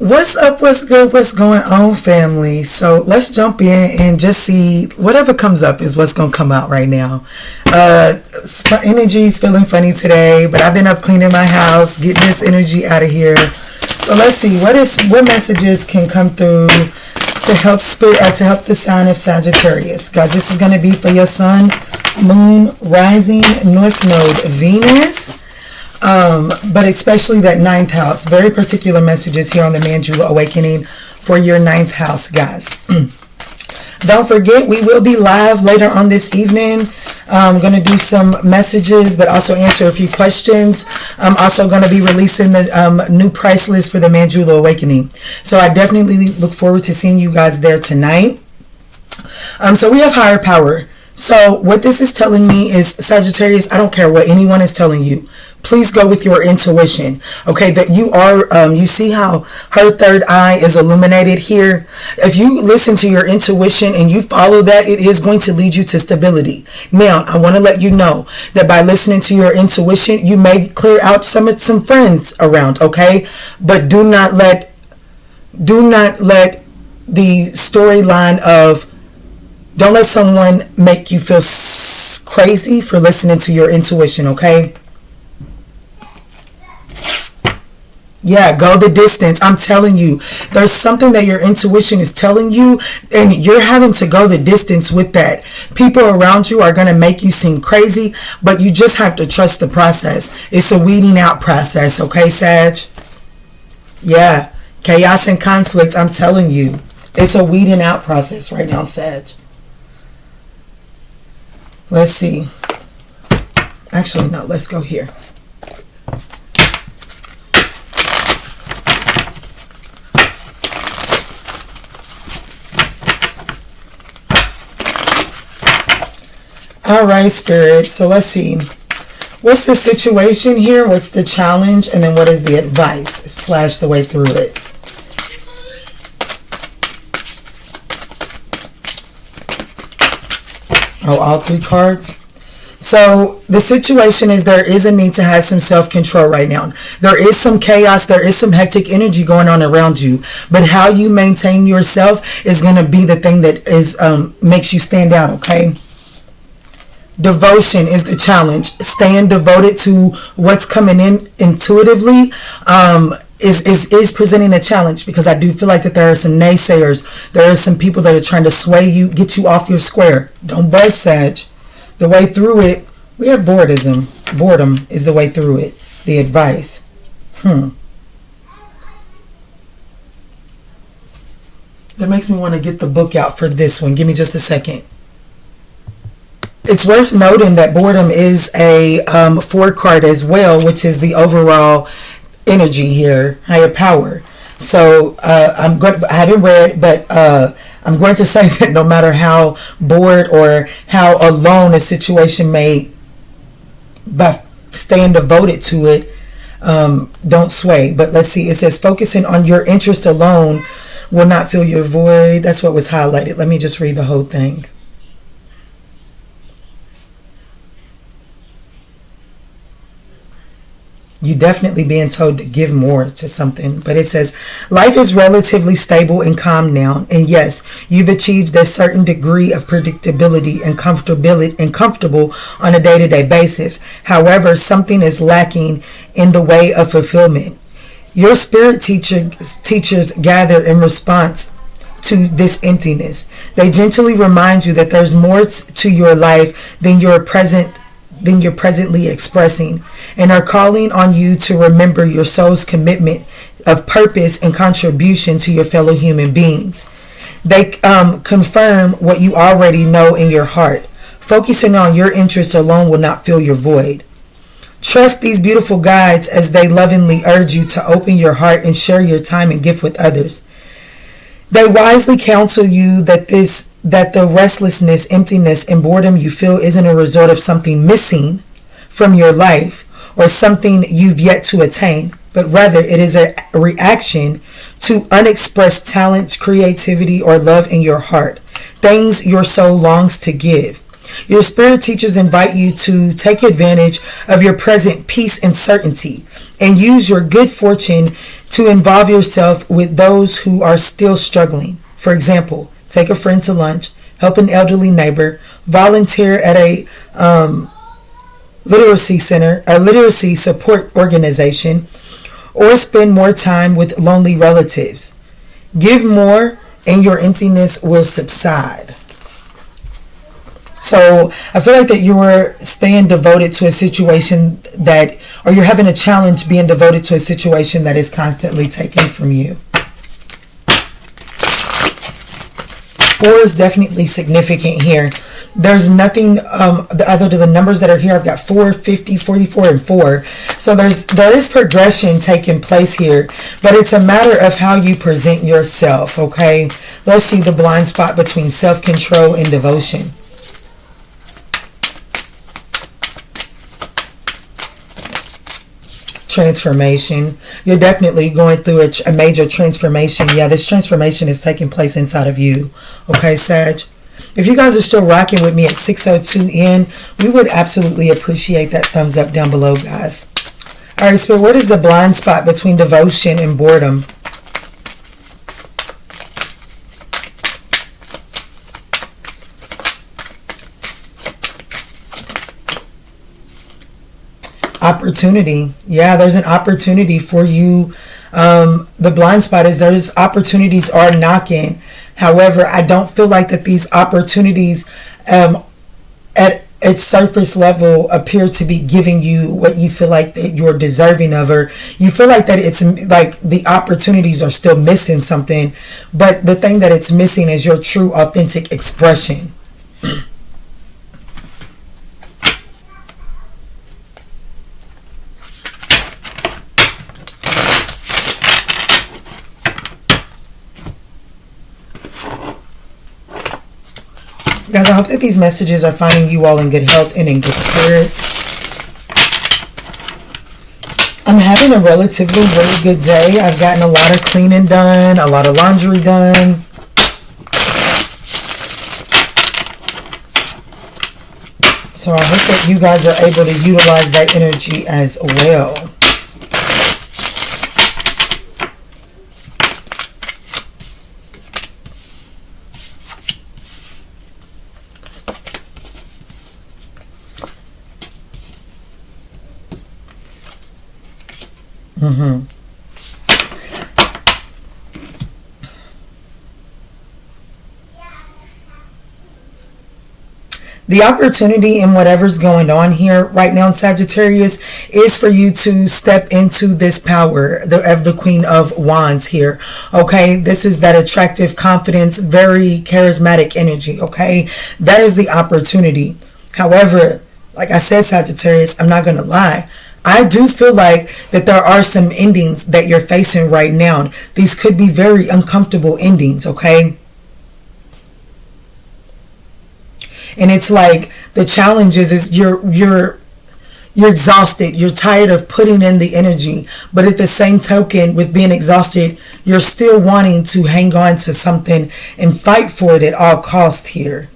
What's up? What's good? What's going on, family? So let's jump in and just see whatever comes up is what's going to come out right now. My energy's feeling funny today, but I've been up cleaning my house, getting this energy out of here. So let's see what messages can come through to help the sign of Sagittarius. Guys, this is going to be for your sun, moon, rising, north node, Venus. But especially that ninth house. Very particular messages here on the Manjula Awakening for your ninth house, guys. Don't forget, we will be live later on this evening. I'm going to do some messages, but also answer a few questions. I'm also going to be releasing the new price list for the Manjula Awakening. So I definitely look forward to seeing you guys there tonight. So we have higher power. So what this is telling me is, Sagittarius, I don't care what anyone is telling you. Please go with your intuition. Okay, that you are, you see how her third eye is illuminated here? If you listen to your intuition and you follow that, it is going to lead you to stability. Now, I want to let you know that by listening to your intuition, you may clear out some friends around, okay? But do not let the storyline of, don't let someone make you feel crazy for listening to your intuition, okay? Yeah, go the distance. I'm telling you, there's something that your intuition is telling you, and you're having to go the distance with that. People around you are going to make you seem crazy, but you just have to trust the process. It's a weeding out process, okay, Sag? Yeah, chaos and conflict, I'm telling you. It's a weeding out process right now, Sag. Let's see. Actually, no, let's go here. All right, Spirit. So let's see. What's the situation here? What's the challenge? And then what is the advice / the way through it? Oh, all three cards. So the situation is, there is a need to have some self-control right now. There is some chaos. There is some hectic energy going on around you. But how you maintain yourself is going to be the thing that is makes you stand out, okay? Devotion is the challenge. Staying devoted to what's coming in intuitively is presenting a challenge, because I do feel like that there are some naysayers. There are some people that are trying to sway you, get you off your square. Don't budge, Sag. The way through it, we have boredom. Boredom is the way through it. The advice. That makes me want to get the book out for this one. Give me just a second. It's worth noting that boredom is a 4 card as well, which is the overall energy here, higher power. So I haven't read, but I'm going to say that no matter how bored or how alone a situation may, by staying devoted to it, don't sway. But let's see, it says focusing on your interest alone will not fill your void. That's what was highlighted. Let me just read the whole thing. You definitely being told to give more to something. But it says, life is relatively stable and calm now. And yes, you've achieved a certain degree of predictability and comfortable on a day-to-day basis. However, something is lacking in the way of fulfillment. Your spirit teachers gather in response to this emptiness. They gently remind you that there's more to your life than you're presently expressing, and are calling on you to remember your soul's commitment of purpose and contribution to your fellow human beings. They confirm what you already know in your heart. Focusing on your interests alone will not fill your void. Trust these beautiful guides as they lovingly urge you to open your heart and share your time and gift with others. They wisely counsel you that the restlessness, emptiness, and boredom you feel isn't a result of something missing from your life or something you've yet to attain, but rather it is a reaction to unexpressed talents, creativity, or love in your heart, things your soul longs to give. Your spirit teachers invite you to take advantage of your present peace and certainty and use your good fortune to involve yourself with those who are still struggling. For example, take a friend to lunch, help an elderly neighbor, volunteer at a literacy center, a literacy support organization, or spend more time with lonely relatives. Give more and your emptiness will subside. So I feel like that you were staying devoted to a situation that, or you're having a challenge being devoted to a situation that is constantly taken from you. 4 is definitely significant here. There's nothing other than the numbers that are here. I've got 4, 50, 44, and 4. So there is progression taking place here, but it's a matter of how you present yourself, okay? Let's see the blind spot between self-control and devotion. Transformation. You're definitely going through a major transformation. Yeah, this transformation is taking place inside of you. Okay, Sag? If you guys are still rocking with me at 602N, we would absolutely appreciate that thumbs up down below, guys. All right, Spirit, what is the blind spot between devotion and boredom? Opportunity. Yeah, there's an opportunity for you. The blind spot is there's opportunities are knocking. However, I don't feel like that these opportunities at its surface level appear to be giving you what you feel like that you're deserving of, or you feel like that it's like the opportunities are still missing something, but the thing that it's missing is your true authentic expression. Guys, I hope that these messages are finding you all in good health and in good spirits. I'm having a relatively really good day. I've gotten a lot of cleaning done, a lot of laundry done. So I hope that you guys are able to utilize that energy as well. The opportunity in whatever's going on here right now in Sagittarius is for you to step into this power of the Queen of Wands here. Okay, this is that attractive, confidence, very charismatic energy. Okay, that is the opportunity. However, like I said, Sagittarius, I'm not going to lie. I do feel like that there are some endings that you're facing right now. These could be very uncomfortable endings, okay? And it's like the challenge is you're exhausted. You're tired of putting in the energy. But at the same token, with being exhausted, you're still wanting to hang on to something and fight for it at all costs here.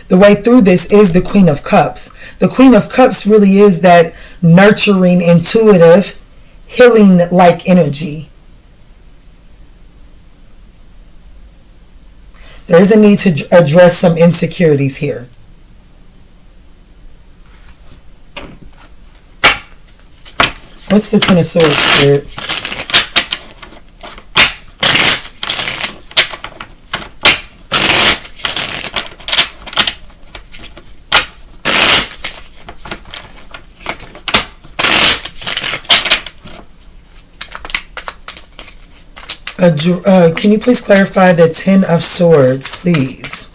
The way through this is the Queen of Cups. The Queen of Cups really is that nurturing, intuitive, healing-like energy. There is a need to address some insecurities here. What's the Ten of Swords, Spirit? Can you please clarify the Ten of Swords, please?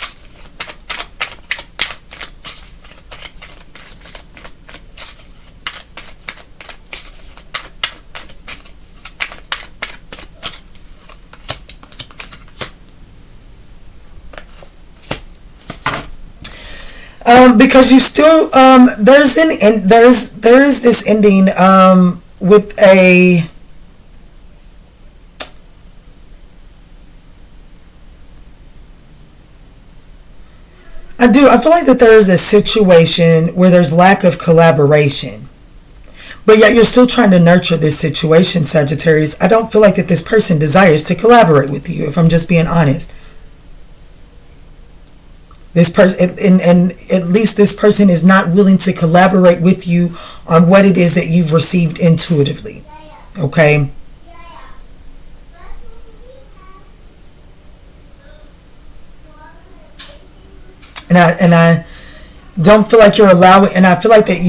Because you still there is this ending with a. I do. I feel like that there's a situation where there's lack of collaboration. But yet you're still trying to nurture this situation, Sagittarius. I don't feel like that this person desires to collaborate with you, if I'm just being honest. This person, and at least this person is not willing to collaborate with you on what it is that you've received intuitively. Okay? And I don't feel like you're allowing, and I feel like that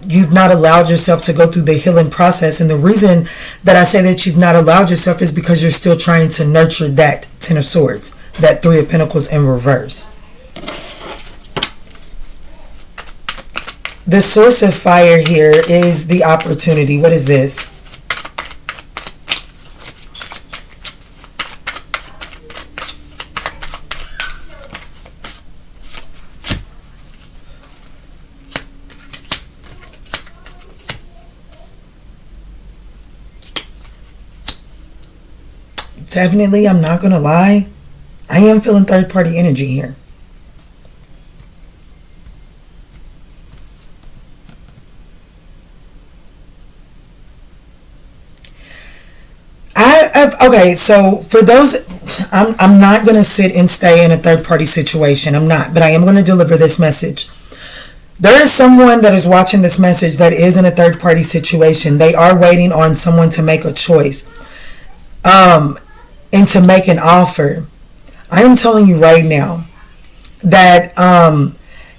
you've not allowed yourself to go through the healing process. And the reason that I say that you've not allowed yourself is because you're still trying to nurture that Ten of Swords, that Three of Pentacles in reverse. The source of fire here is the opportunity. What is this? Definitely, I'm not going to lie, I am feeling third-party energy here. Okay, so for those, I'm not going to sit and stay in a third-party situation. I'm not, but I am going to deliver this message. There is someone that is watching this message that is in a third-party situation. They are waiting on someone to make a choice. And to make an offer. I am telling you right now that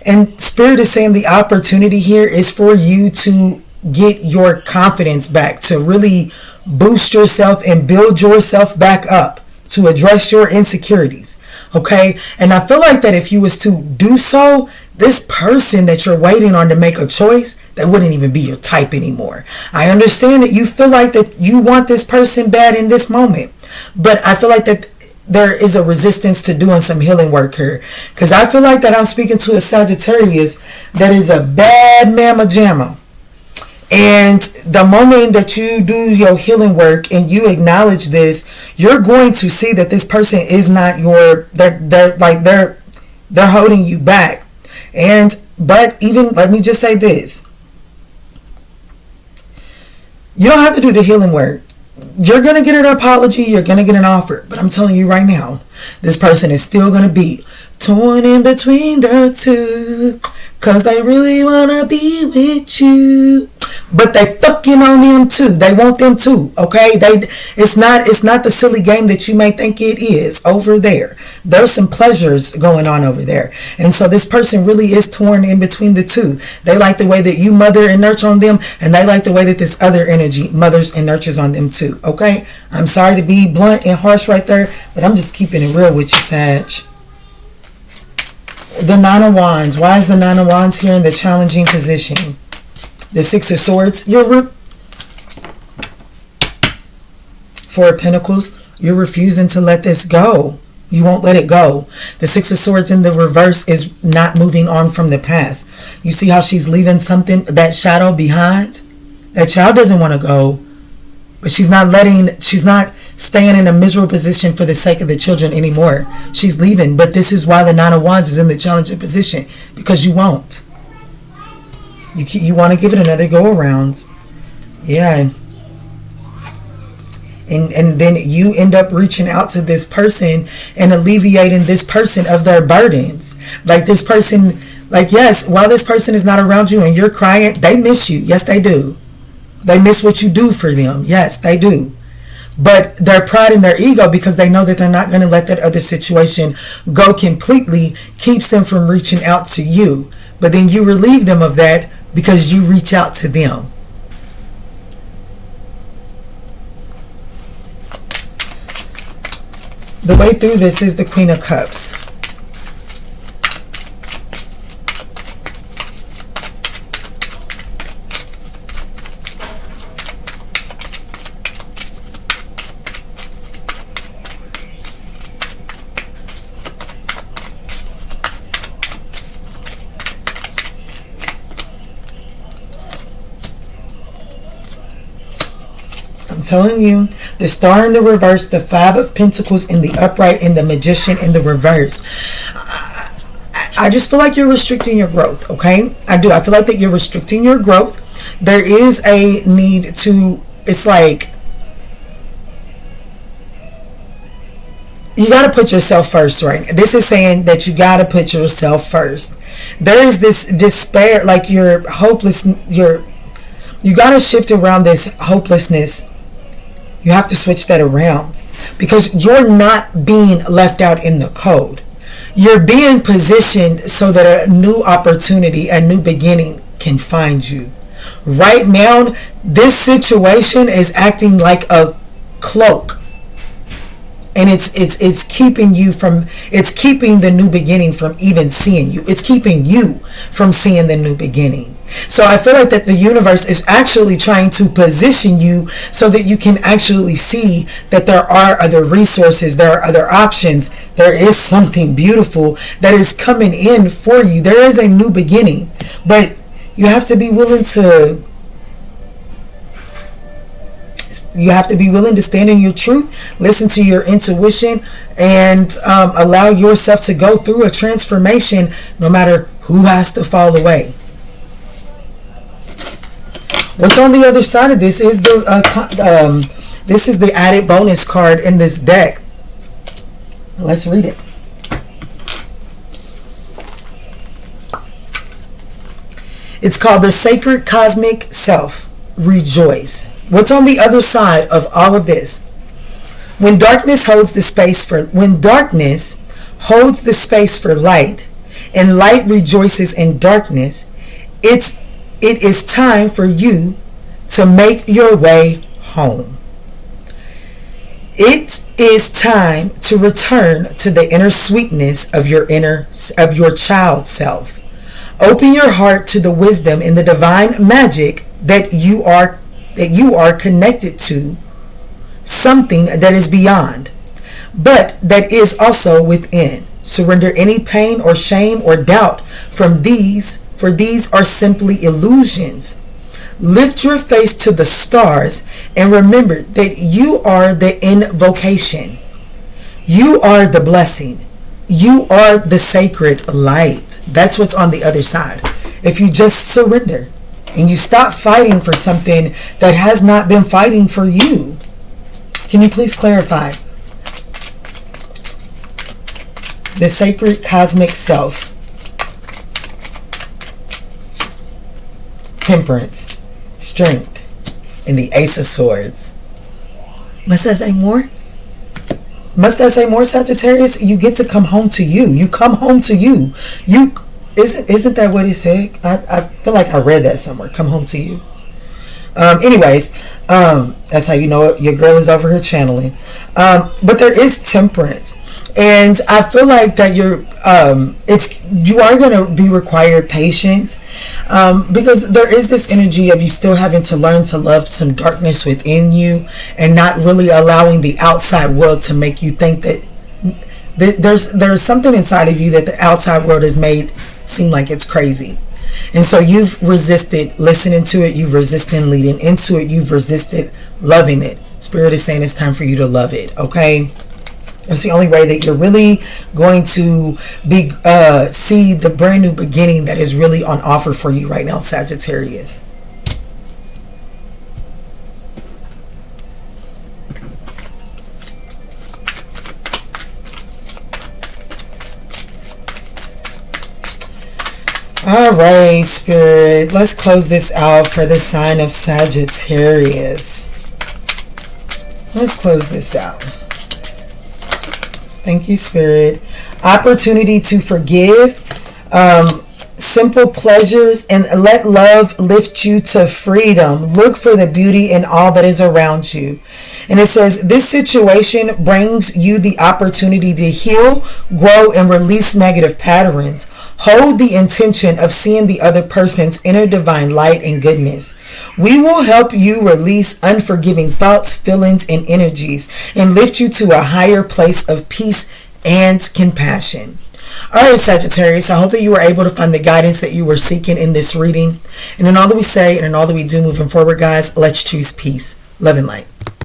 and Spirit is saying the opportunity here is for you to get your confidence back, to really boost yourself and build yourself back up, to address your insecurities. Okay? And I feel like that if you was to do so, this person that you're waiting on to make a choice, that wouldn't even be your type anymore. I understand that you feel like that you want this person bad in this moment, but I feel like that there is a resistance to doing some healing work here, because I feel like that I'm speaking to a Sagittarius that is a bad mamma jamma. And the moment that you do your healing work and you acknowledge this, you're going to see that this person is not your, they're holding you back. But even, let me just say this. You don't have to do the healing work. You're going to get an apology. You're going to get an offer. But I'm telling you right now, this person is still going to be torn in between the two, because they really want to be with you. But they fucking on them too. They want them too. Okay? It's not the silly game that you may think it is over there. There's some pleasures going on over there. And so this person really is torn in between the two. They like the way that you mother and nurture on them, and they like the way that this other energy mothers and nurtures on them too. Okay? I'm sorry to be blunt and harsh right there, but I'm just keeping it real with you, Sag. The Nine of Wands. Why is the Nine of Wands here in the challenging position? The Six of Swords, Four of Pentacles, you're refusing to let this go. You won't let it go. The Six of Swords in the reverse is not moving on from the past. You see how she's leaving something, that shadow behind? That child doesn't want to go, but she's not staying in a miserable position for the sake of the children anymore. She's leaving, but this is why the Nine of Wands is in the challenging position, because you won't. You want to give it another go around. Yeah. And then you end up reaching out to this person and alleviating this person of their burdens. Like this person, yes, while this person is not around you and you're crying, they miss you. Yes, they do. They miss what you do for them. Yes, they do. But their pride and their ego, because they know that they're not going to let that other situation go completely, keeps them from reaching out to you. But then you relieve them of that because you reach out to them. The way through this is the Queen of Cups. Telling you, the Star in the reverse, the Five of Pentacles in the upright, and the Magician in the reverse. I just feel like you're restricting your growth, okay? I do. I feel like that you're restricting your growth. There is a need to, it's like, you got to put yourself first, right? This is saying that you got to put yourself first. There is this despair, like you're hopeless, you got to shift around this hopelessness. You have to switch that around because you're not being left out in the cold. You're being positioned so that a new opportunity, a new beginning can find you. Right now, this situation is acting like a cloak. And it's keeping you from, it's keeping the new beginning from even seeing you. It's keeping you from seeing the new beginning. So I feel like that the universe is actually trying to position you so that you can actually see that there are other resources, there are other options. There is something beautiful that is coming in for you. There is a new beginning, but you have to be willing to stand in your truth, listen to your intuition, and allow yourself to go through a transformation no matter who has to fall away. What's on the other side of this is this is the added bonus card in this deck. Let's read it. It's called the Sacred Cosmic Self. Rejoice. What's on the other side of all of this? When darkness holds the space for light, and light rejoices in darkness, it is time for you to make your way home. It is time to return to the inner sweetness of your child self. Open your heart to the wisdom and the divine magic that you are connected to, something that is beyond, but that is also within. Surrender any pain or shame or doubt for these are simply illusions. Lift your face to the stars and remember that you are the invocation. You are the blessing. You are the sacred light. That's what's on the other side. If you just surrender and you stop fighting for something that has not been fighting for you. Can you please clarify? The Sacred Cosmic Self. Temperance. Strength. And the Ace of Swords. Must I say more? Must I say more, Sagittarius? You get to come home to you. You come home to you. Isn't that what he said? I feel like I read that somewhere. Come home to you. Anyways, that's how you know it. Your girl is over here channeling. But there is temperance, and I feel like that you are going to be required patience, because there is this energy of you still having to learn to love some darkness within you, and not really allowing the outside world to make you think that there's something inside of you that the outside world has made seem like it's crazy. And so you've resisted listening to it, you've resisted leading into it, you've resisted loving it. Spirit is saying it's time for you to love it, okay? That's the only way that you're really going to be see the brand new beginning that is really on offer for you right now, Sagittarius. All right, Spirit. Let's close this out for the sign of Sagittarius. Let's close this out. Thank you, Spirit. Opportunity to forgive. Simple pleasures, and let love lift you to freedom. Look for the beauty in all that is around you. And it says, this situation brings you the opportunity to heal, grow, and release negative patterns. Hold the intention of seeing the other person's inner divine light and goodness. We will help you release unforgiving thoughts, feelings, and energies, and lift you to a higher place of peace and compassion. All right, Sagittarius, I hope that you were able to find the guidance that you were seeking in this reading. And in all that we say and in all that we do moving forward, guys, let's choose peace, love, and light.